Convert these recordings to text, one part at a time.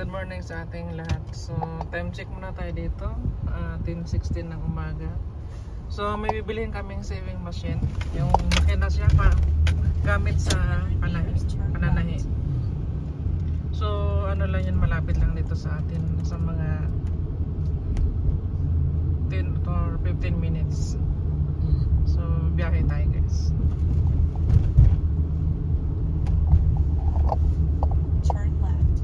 good morning sa ating lahat. So, time check muna tayo dito. 10:16 ng umaga. So, may bibilihin kaming saving machine. Yung makina siya pa gamit sa pananahi. So, ano lang yun, malapit lang dito sa atin sa mga 10 or 15 minutes. So, biyahe tayo guys. Turn left.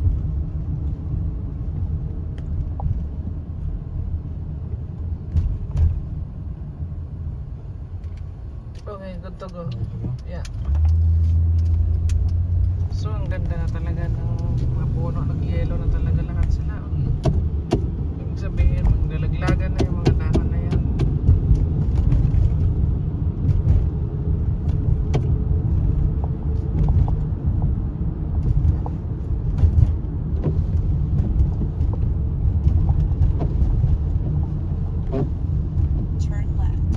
Okay, good to go. Yeah. So, ang ganda na talaga ng mga puno, nag-yellow na talaga lahat sila. Ibig sabihin, maglalaglagan na yung mga dahon na yan. Turn left.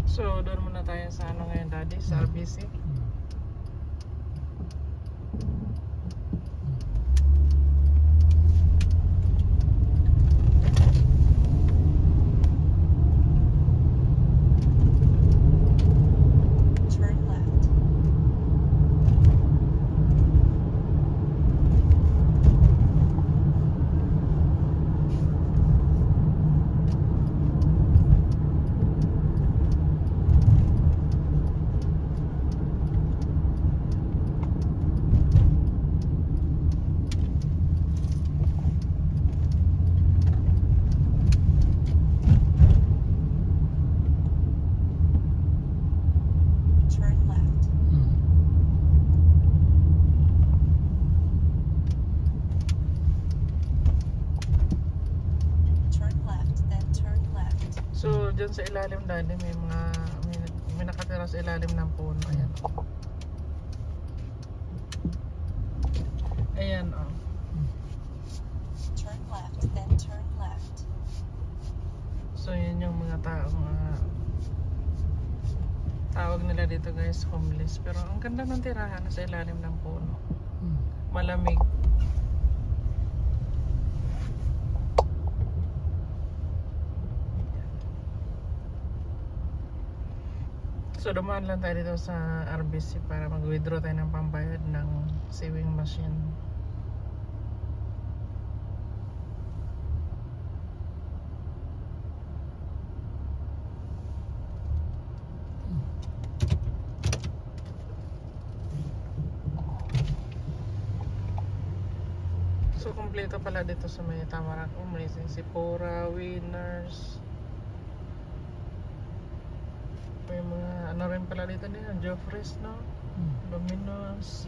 So, doon muna tayo sa ano ngayon, Daddy, sa RBC. Turn left. Turn left. Turn left, then turn left. So, dyan sa ilalim, Daddy, may nakatira sa ilalim ng puno. Ayan. Ayan, oh. Turn left, then turn left. So, yun yung mga tawag nila dito guys, homeless. Pero ang ganda ng tirahan sa ilalim ng puno. Malamig. So, dumaan lang tayo dito sa RBC para mag-withdraw tayo ng pambayad ng saving machine. So, kumpleto pala dito sa may Tamarack. May Sipora, Winners. May mga ano rin pala dito din, Joffrey's, no? Domino's.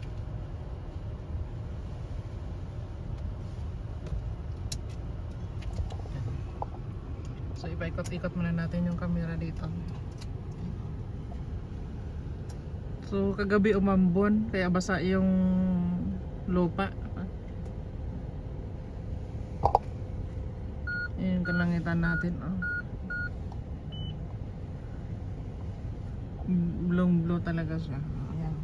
So, ipaikot-ikot muna natin yung camera dito. So, kagabi umambon, kaya basa yung lupa. Yung kalangitan natin, oh. Blue talaga siya. Ayan.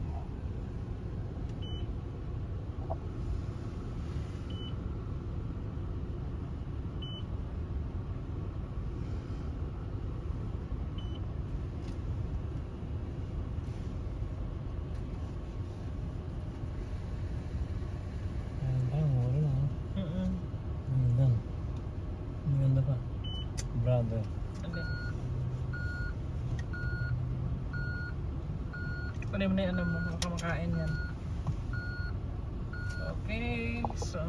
Parang mura na. Mm-mm. Maganda pa. Brother. Ano? Kunin mo na yung ano mo, makamakain yan. Okay, so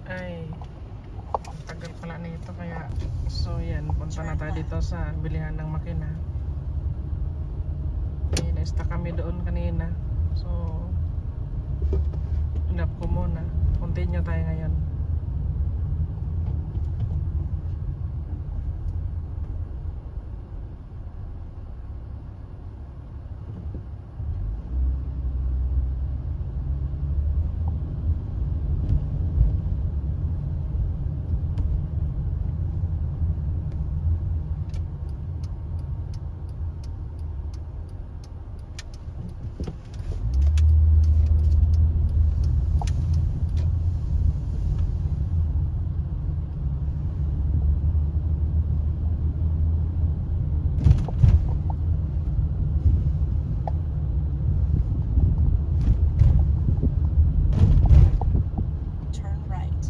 Ay, ang tagal pala nito kaya so yan, punta na tayo dito sa bilihan ng makina. Na-stuck kami doon kanina. So hinap ko muna. Continue tayo ngayon. Turn right.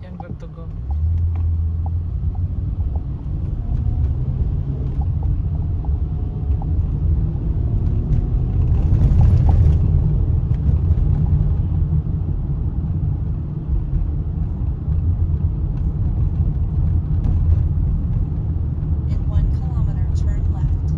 Yan, good to go. In 1 kilometer, turn left.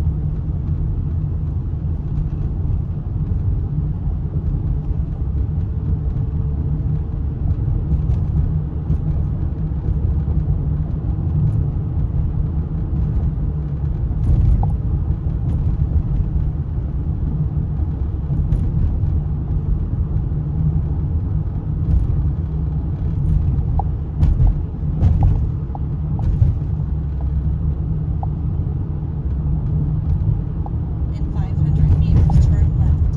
In 500 meters, turn left.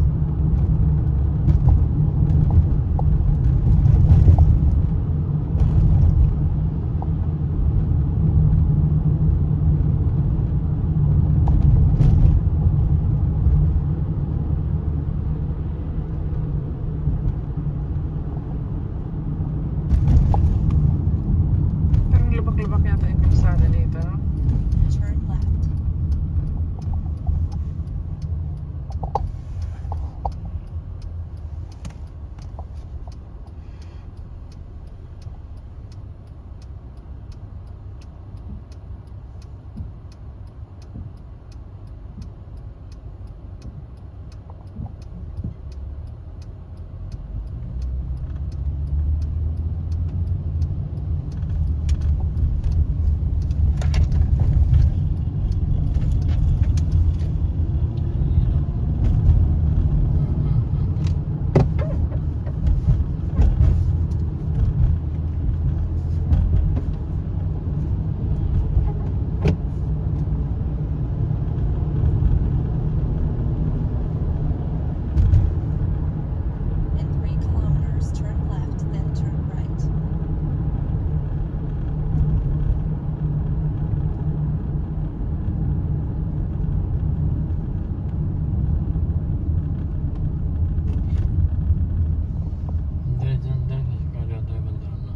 Parang lubak-lubak yata yung kalsada dito, no? Turn left. In 3 kilometers, turn left, then turn right. Andar ka sekali tayo bandaran na.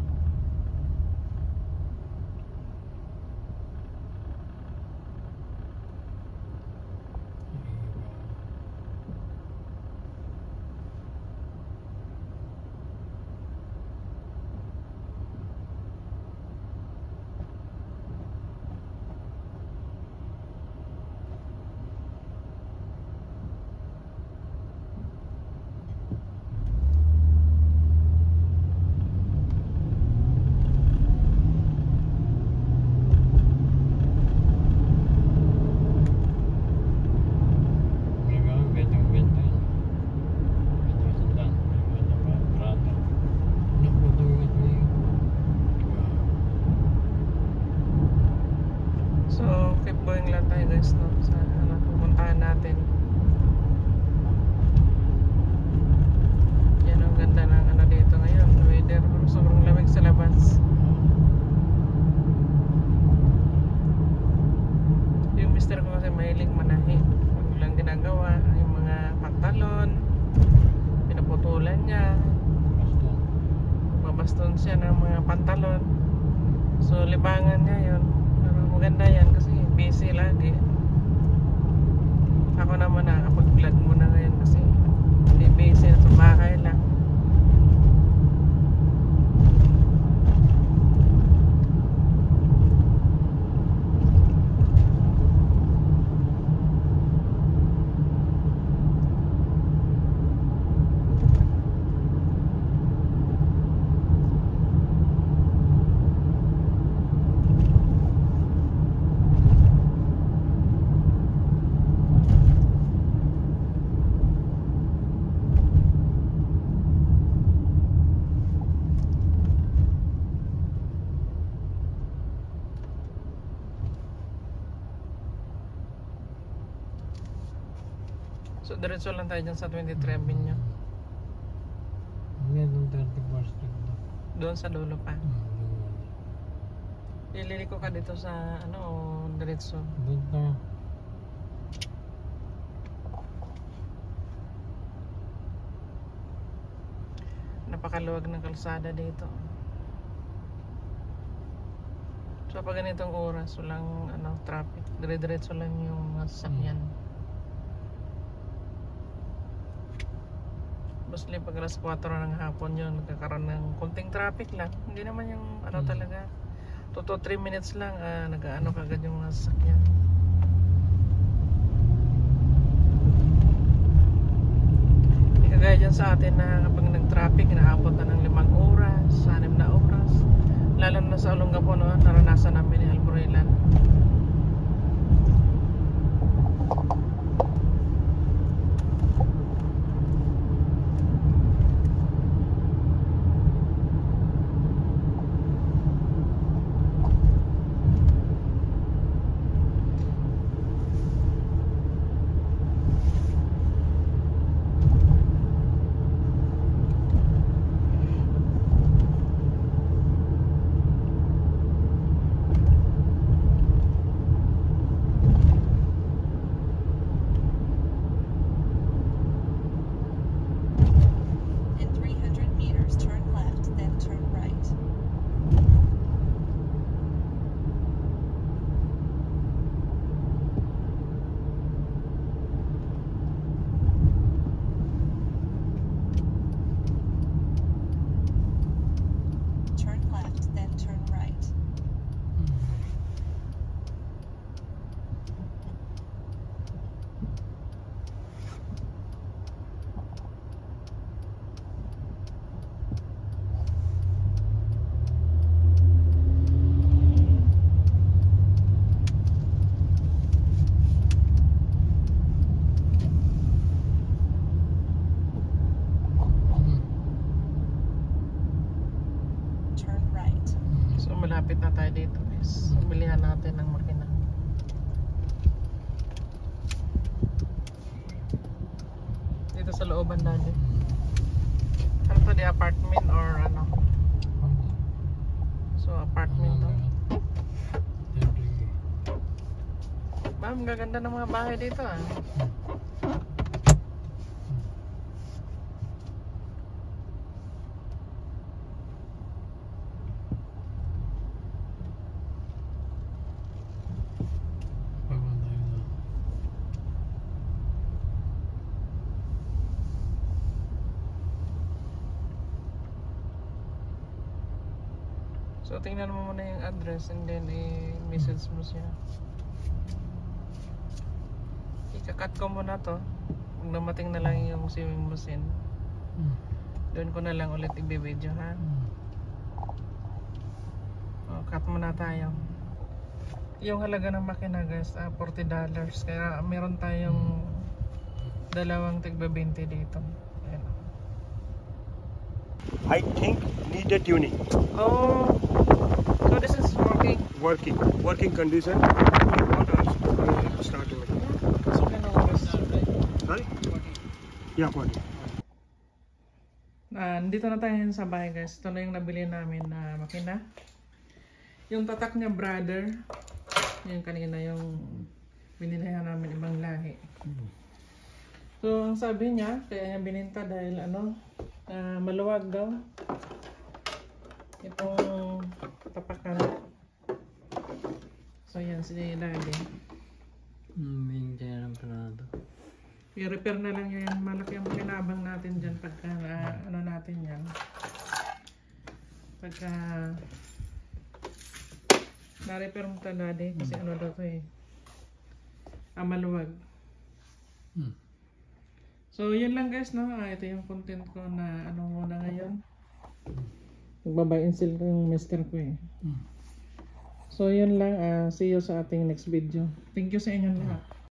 guys, no? Sa pupuntahan natin. Yan ang ganda ng ano dito ngayon, weather, sobrang nag-stone siya ng mga pantalon. So libangan niya yun. Pero maganda yan kasi busy lagi. Ako naman nakakapag-vlog muna ngayon kasi hindi busy na sa bahay lang. So diretso lang tayo dyan sa 23 Avenue. Hindi doon 31st Street na. Doon sa dulo pa. Ililiko ka dito sa ano, diretso. Doon na. Napakaluwag ng kalsada dito. So pag ganitong oras, walang ano, traffic. Dire-diretso lang yung sasakyan. Mostly pag alas 4 ng hapon yun, nagkakaroon ng konting traffic lang. Hindi naman yung ano talaga. 2 to 3 minutes lang, nag-ano kagad yung sasakyan. Hindi kagaya dyan sa atin na kapag nag-traffic, inaabot na ng 5 oras, 6 na oras. Lalo na sa Olongapo, no, naranasan namin ni Alburilan. In 300 meters, turn left, then turn right. Turn left, then turn right. Turn right. So malapit na tayo dito guys. Bilihan natin ng makina. Dito sa looban natin. Ano to, di apartment or ano? So apartment to. Ma'am, gaganda ng mga bahay dito ah. So tingnan mo muna yung address and then i-message mo siya. Ikakat ko muna to. Pag namating na lang yung sewing machine, doon ko na lang ulit i-video ha. O, cut muna tayo. Yung halaga ng makina guys, $40. Kaya meron tayong dalawang tigba-20 dito. Ayan. I think needed tuning. Oh, so this is working. Working condition. What start over. So can oras. Sorry? Yeah, 40. Nandito na tayo sa bahay guys. Ito na yung nabili namin na makina. Yung tatak niya brother. Yung kanina yung binilihan namin ibang lahi. So ang sabi niya, kaya niya bininta dahil ano, maluwag daw. itong tapakan. So yan si Daddy. Hindi pala ito. I-repair na lang yan. Malaki ang pakinabang natin dyan pagka ano natin yan. Pagka na-repair mo ta Daddy kasi ano daw to eh. Maluwag. So yun lang guys no. Ito yung content ko na ano muna ngayon. Magbaba-install ko yung mister ko eh. So yun lang. See you sa ating next video. Thank you sa inyong lahat.